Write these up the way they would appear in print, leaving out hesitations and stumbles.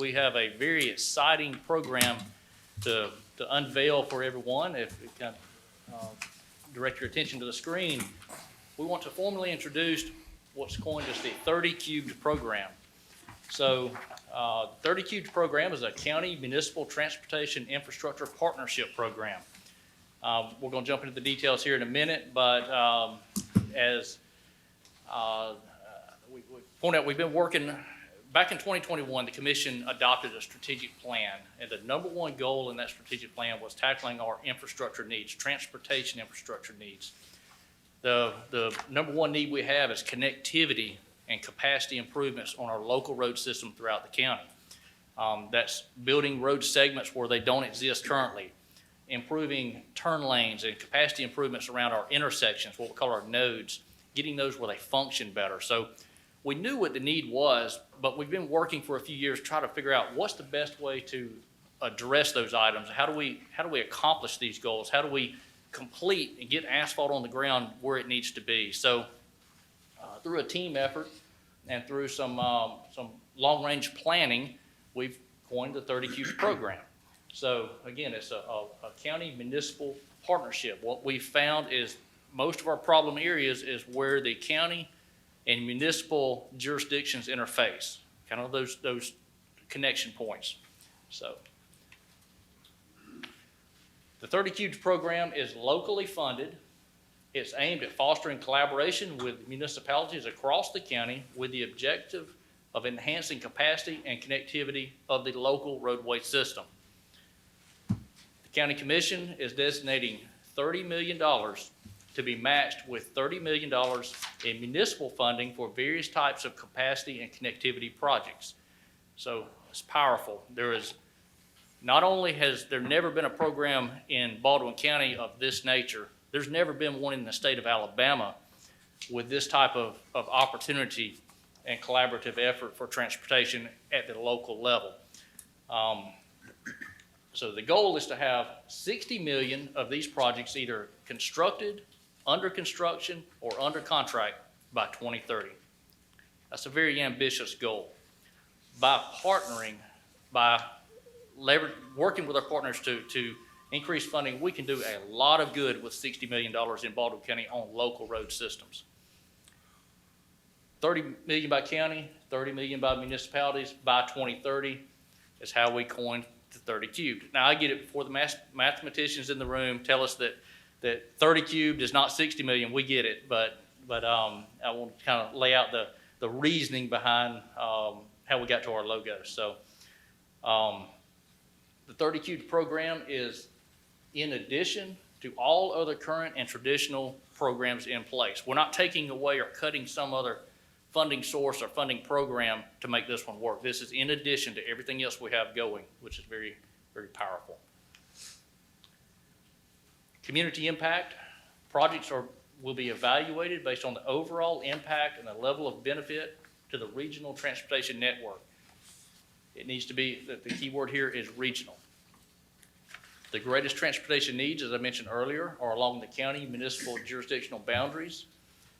we have a very exciting program to unveil for everyone. If we can direct your attention to the screen, we want to formally introduce what's coined as the 30 Cubed program. So 30 Cubed program is a county municipal transportation infrastructure partnership program. We're going to jump into the details here in a minute, but as we point out, we've been working. Back in 2021, the Commission adopted a strategic plan, and the number one goal in that strategic plan was tackling our infrastructure needs, transportation infrastructure needs. The number one need we have is connectivity and capacity improvements on our local road system throughout the county. That's building road segments where they don't exist currently, improving turn lanes and capacity improvements around our intersections, what we call our nodes, getting those where they function better. So we knew what the need was, but we've been working for a few years trying to figure out what's the best way to address those items. How do we accomplish these goals? How do we complete and get asphalt on the ground where it needs to be? So through a team effort and through some long-range planning, we've coined the 30 Cubed program. So again, it's a county municipal partnership. What we found is most of our problem areas is where the county and municipal jurisdictions interface, kind of those connection points. So the 30 Cubed program is locally funded. It's aimed at fostering collaboration with municipalities across the county with the objective of enhancing capacity and connectivity of the local roadway system. The County Commission is designating $30 million to be matched with $30 million in municipal funding for various types of capacity and connectivity projects. So it's powerful. Not only has there never been a program in Baldwin County of this nature, there's never been one in the state of Alabama with this type of opportunity and collaborative effort for transportation at the local level. So the goal is to have 60 million of these projects either constructed, under construction, or under contract by 2030. That's a very ambitious goal. By partnering, working with our partners to increase funding, we can do a lot of good with $60 million in Baldwin County on local road systems. 30 million by county, 30 million by municipalities by 2030 is how we coined the 30 Cubed. Now I get it before the mathematicians in the room tell us that 30 Cubed is not 60 million. We get it, but I want to kind of lay out the reasoning behind how we got to our logo. So the 30 Cubed program is in addition to all other current and traditional programs in place. We're not taking away or cutting some other funding source or funding program to make this one work. This is in addition to everything else we have going, which is very, very powerful. Community impact projects will be evaluated based on the overall impact and the level of benefit to the regional transportation network. It needs to be, the key word here is regional. The greatest transportation needs, as I mentioned earlier, are along the county municipal jurisdictional boundaries.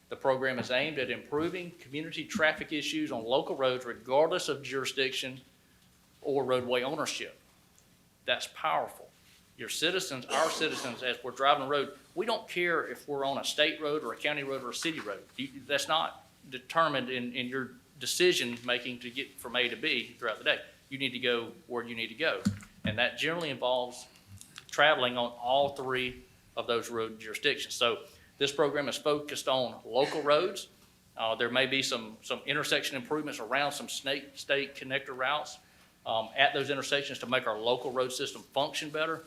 The program is aimed at improving community traffic issues on local roads regardless of jurisdiction or roadway ownership. That's powerful. Your citizens, our citizens, as we're driving the road, we don't care if we're on a state road or a county road or a city road. That's not determined in your decision making to get from A to B throughout the day. You need to go where you need to go. And that generally involves traveling on all three of those road jurisdictions. So this program is focused on local roads. There may be some intersection improvements around some state connector routes at those intersections to make our local road system function better.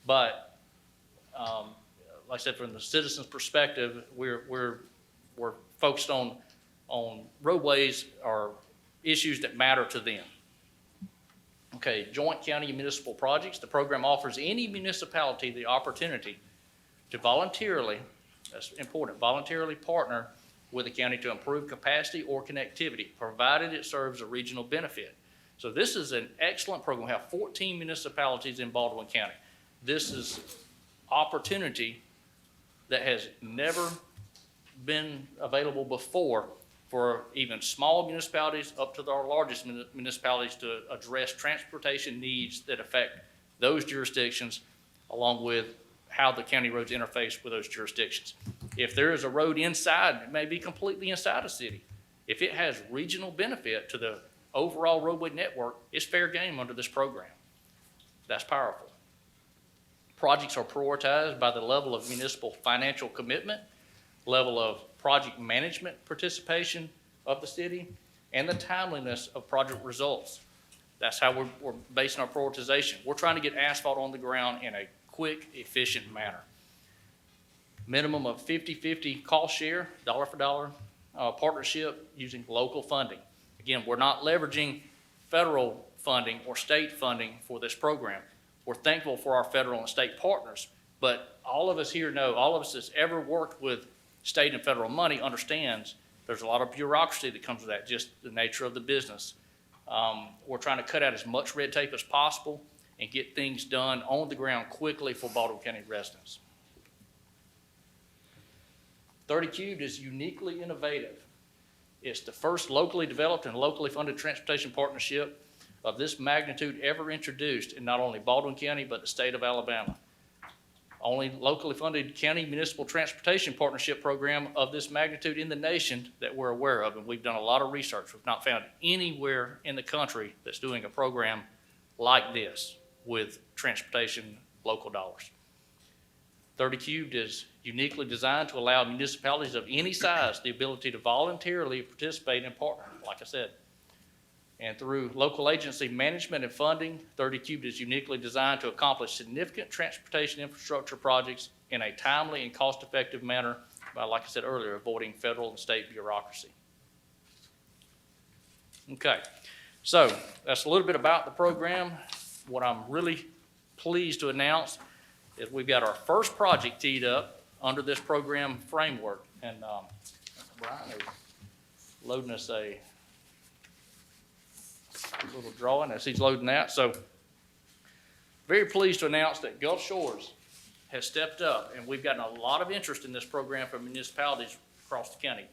But like I said, from the citizen's perspective, we're focused on roadways or issues that matter to them. Okay, joint county and municipal projects. The program offers any municipality the opportunity to voluntarily, that's important, voluntarily partner with the county to improve capacity or connectivity, provided it serves a regional benefit. So this is an excellent program. We have 14 municipalities in Baldwin County. This is opportunity that has never been available before for even small municipalities up to our largest municipalities to address transportation needs that affect those jurisdictions, along with how the county roads interface with those jurisdictions. If there is a road inside, it may be completely inside a city. If it has regional benefit to the overall roadway network, it's fair game under this program. That's powerful. Projects are prioritized by the level of municipal financial commitment, level of project management participation of the city, and the timeliness of project results. That's how we're basing our prioritization. We're trying to get asphalt on the ground in a quick, efficient manner. Minimum of 50-50 cost share, dollar for dollar, partnership using local funding. Again, we're not leveraging federal funding or state funding for this program. We're thankful for our federal and state partners, but all of us here know, all of us that's ever worked with state and federal money understands there's a lot of bureaucracy that comes with that, just the nature of the business. We're trying to cut out as much red tape as possible and get things done on the ground quickly for Baldwin County residents. 30 Cubed is uniquely innovative. It's the first locally developed and locally funded transportation partnership of this magnitude ever introduced in not only Baldwin County, but the state of Alabama. Only locally funded county municipal transportation partnership program of this magnitude in the nation that we're aware of, and we've done a lot of research. We've not found anywhere in the country that's doing a program like this with transportation local dollars. 30 Cubed is uniquely designed to allow municipalities of any size the ability to voluntarily participate and partner, like I said. And through local agency management and funding, 30 Cubed is uniquely designed to accomplish significant transportation infrastructure projects in a timely and cost-effective manner by, like I said earlier, avoiding federal and state bureaucracy. Okay, so that's a little bit about the program. What I'm really pleased to announce is we've got our first project teed up under this program framework. And Brian is loading us a little drawing as he's loading that. So very pleased to announce that Gulf Shores has stepped up, and we've gotten a lot of interest in this program from municipalities across the county.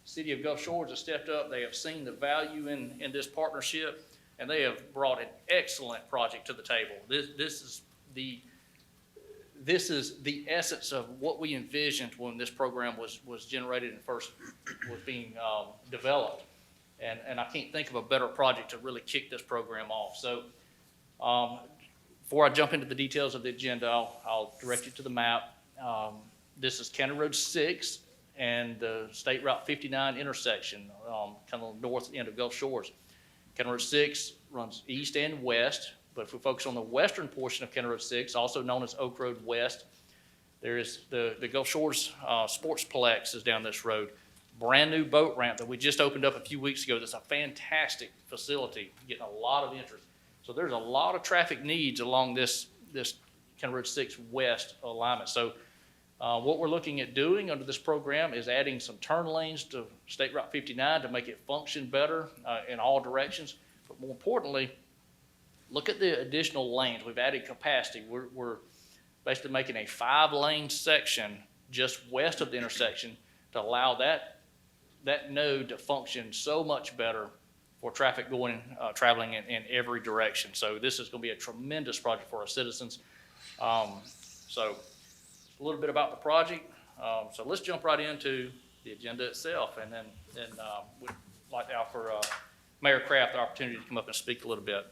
City of Gulf Shores has stepped up. They have seen the value in this partnership, and they have brought an excellent project to the table. This is the essence of what we envisioned when this program was generated and first was being developed. And I can't think of a better project to really kick this program off. So before I jump into the details of the agenda, I'll direct you to the map. This is County Road 6 and the State Route 59 intersection, kind of north end of Gulf Shores. County Road 6 runs east and west, but if we focus on the western portion of County Road 6, also known as Oak Road West, there is the Gulf Shores Sportsplex is down this road. Brand new boat ramp that we just opened up a few weeks ago. That's a fantastic facility, getting a lot of interest. So there's a lot of traffic needs along this County Road 6 West alignment. So what we're looking at doing under this program is adding some turn lanes to State Route 59 to make it function better in all directions. But more importantly, look at the additional lanes. We've added capacity. We're basically making a 5-lane section just west of the intersection to allow that node to function so much better for traffic traveling in every direction. So this is going to be a tremendous project for our citizens. So a little bit about the project. So let's jump right into the agenda itself, and then we'd like to offer Mayor Kraft the opportunity to come up and speak a little bit.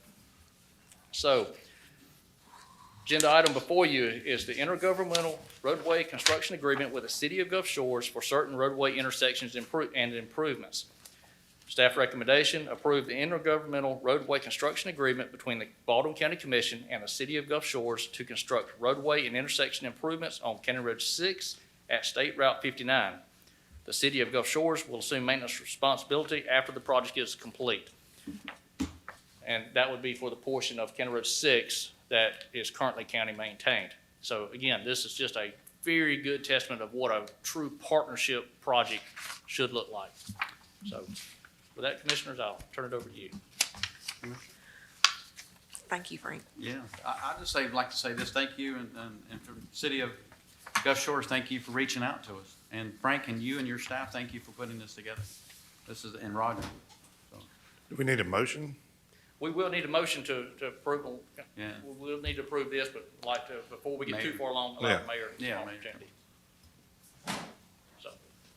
So agenda item before you is the intergovernmental roadway construction agreement with the City of Gulf Shores for certain roadway intersections and improvements. Staff recommendation, approve the intergovernmental roadway construction agreement between the Baldwin County Commission and the City of Gulf Shores to construct roadway and intersection improvements on County Road 6 at State Route 59. The City of Gulf Shores will assume maintenance responsibility after the project is complete. And that would be for the portion of County Road 6 that is currently county maintained. So again, this is just a very good testament of what a true partnership project should look like. So with that, Commissioners, I'll turn it over to you. Thank you, Frank. Yeah, I just like to say this, thank you, and for the City of Gulf Shores, thank you for reaching out to us. And Frank and you and your staff, thank you for putting this together. This is in Roger. So, Do we need a motion? We will need a motion to approve, Yeah. we'll need to approve this, but like to, before we get too Mayor. far along, allow the mayor Yeah, an Mayor. opportunity. So,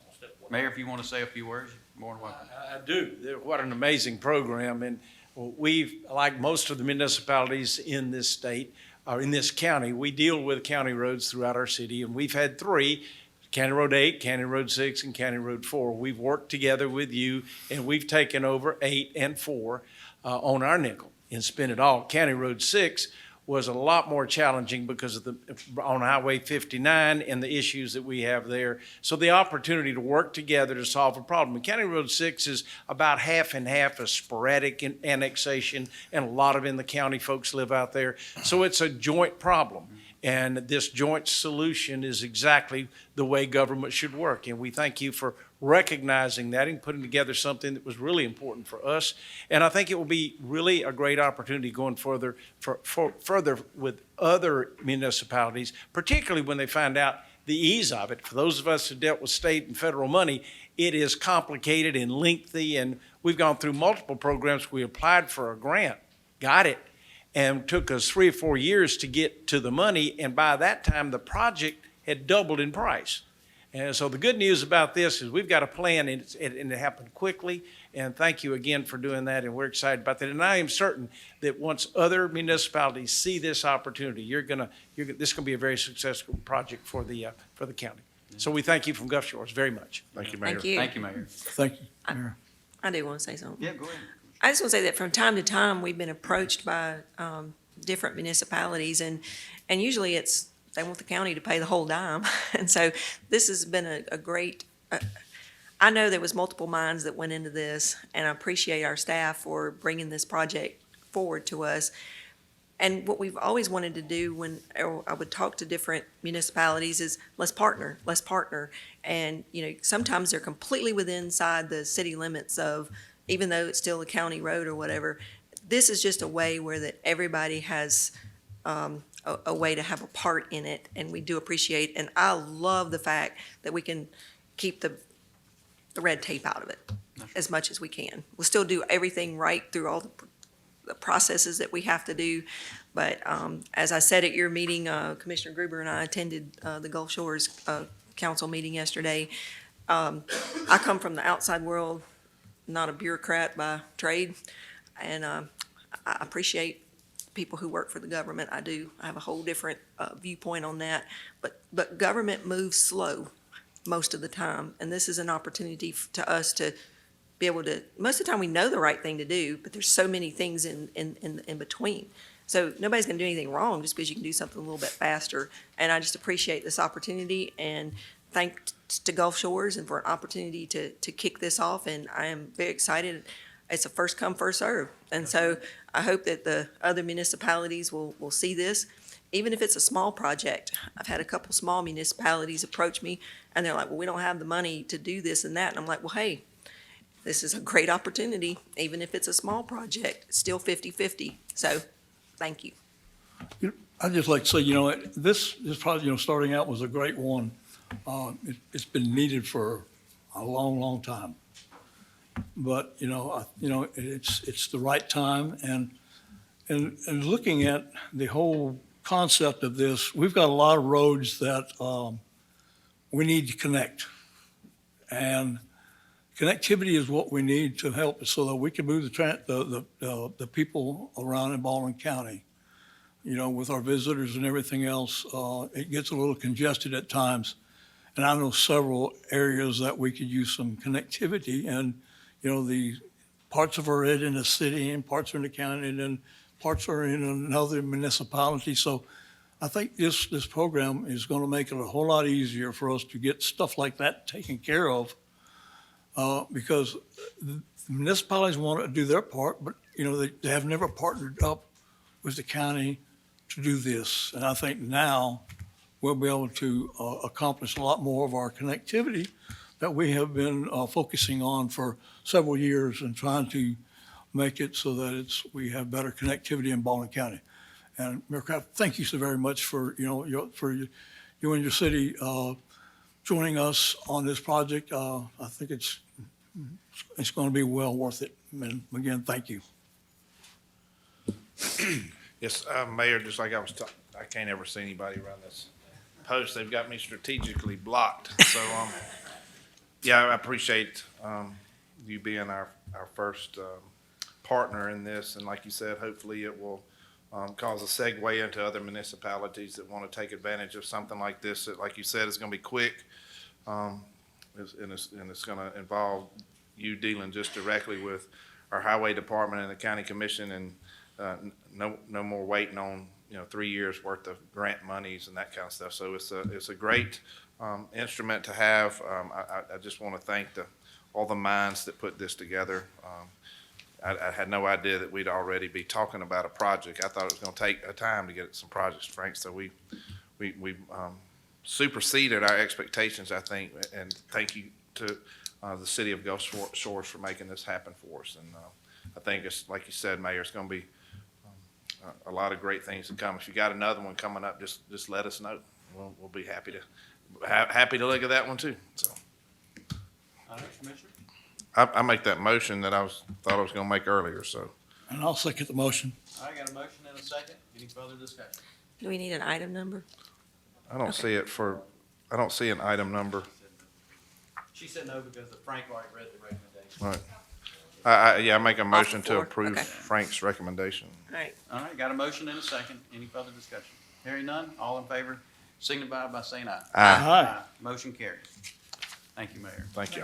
I'll step forward. Mayor, if you want to say a few words, more than welcome. I do. What an amazing program. And we've, like most of the municipalities in this state, or in this county, we deal with county roads throughout our city, and we've had three, County Road 8, County Road 6, and County Road 4. We've worked together with you, and we've taken over 8 and 4 on our nickel and spent it all. County Road 6 was a lot more challenging because of on Highway 59 and the issues that we have there. So the opportunity to work together to solve a problem. And County Road 6 is about half and half, a sporadic annexation, and a lot of in the county folks live out there. So it's a joint problem. And this joint solution is exactly the way government should work. And we thank you for recognizing that and putting together something that was really important for us. And I think it will be really a great opportunity going further with other municipalities, particularly when they find out the ease of it. For those of us who dealt with state and federal money, it is complicated and lengthy, and we've gone through multiple programs. We applied for a grant, got it, and took us 3 or 4 years to get to the money, and by that time, the project had doubled in price. And so the good news about this is we've got a plan, and it happened quickly, and thank you again for doing that, and we're excited about that. And I am certain that once other municipalities see this opportunity, this is gonna be a very successful project for the county. So we thank you from Gulf Shores very much. Thank you, Mayor. Thank you. Thank you, Mayor. Thank you, Mayor. I do want to say something. Yeah, go ahead. I just want to say that from time to time, we've been approached by different municipalities, and usually it's, they want the county to pay the whole dime. And so this has been a great, I know there was multiple minds that went into this, and I appreciate our staff for bringing this project forward to us. And what we've always wanted to do when I would talk to different municipalities is let's partner. And, sometimes they're completely within inside the city limits of, even though it's still a county road or whatever. This is just a way where that everybody has a way to have a part in it, and we do appreciate. And I love the fact that we can keep the red tape out of it as much as we can. We'll still do everything right through all the processes that we have to do. But as I said at your meeting, Commissioner Gruber and I attended the Gulf Shores Council meeting yesterday. I come from the outside world, not a bureaucrat by trade, and I appreciate people who work for the government. I do. I have a whole different viewpoint on that. But government moves slow most of the time, and this is an opportunity to us to be able to, most of the time we know the right thing to do, but there's so many things in between. So nobody's gonna do anything wrong just because you can do something a little bit faster. And I just appreciate this opportunity, and thanks to Gulf Shores and for an opportunity to kick this off. And I am very excited. It's a first come, first serve. And so I hope that the other municipalities will see this, even if it's a small project. I've had a couple small municipalities approach me, and they're like, well, we don't have the money to do this and that. And I'm like, well, hey, this is a great opportunity. Even if it's a small project, it's still 50-50. So thank you. I'd just like to say, this project, starting out was a great one. It's been needed for a long, long time. But, it's the right time, and looking at the whole concept of this, we've got a lot of roads that we need to connect. And connectivity is what we need to help us so that we can move the people around in Baldwin County. With our visitors and everything else, it gets a little congested at times. And I know several areas that we could use some connectivity, and, the parts of are in the city and parts are in the county and then parts are in another municipality. So I think this program is going to make it a whole lot easier for us to get stuff like that taken care of, because the municipalities want to do their part, but, they have never partnered up with the county to do this. And I think now we'll be able to accomplish a lot more of our connectivity that we have been focusing on for several years and trying to make it so that we have better connectivity in Baldwin County. And Mayor Kraft, thank you so very much for, you and your city joining us on this project. I think it's it's going to be well worth it. And again, thank you. Yes, Mayor, just like I can't ever see anybody around this post. They've got me strategically blocked. So, yeah, I appreciate, you being our first, partner in this. And like you said, hopefully it will, cause a segue into other municipalities that want to take advantage of something like this. That, like you said, is going to be quick. And it's going to involve you dealing just directly with our highway department and the county commission, and no more waiting on 3 years worth of grant monies and that kind of stuff. So it's a great instrument to have. I just want to thank all the minds that put this together. I had no idea that we'd already be talking about a project. I thought it was going to take a time to get some projects, Frank. So we superseded our expectations, I think, and thank you to the city of Gulf Shores for making this happen for us. And I think it's, like you said, Mayor, it's going to be a lot of great things to come. If you got another one coming up, just let us know. We'll be happy to look at that one too. So All right, Commissioner? I make that motion that thought I was going to make earlier. So And I'll second the motion. All right, got a motion and a second. Any further discussion? Do we need an item number? I don't see an item number. She said no because Frank already read the recommendation. All right. I make a motion to floor. approve Okay. Frank's recommendation. All right. All right, got a motion and a second. Any further discussion? Hearing none, all in favor signify by saying aye. Aye. Aye. Motion carries. Thank you, Mayor. Thank you.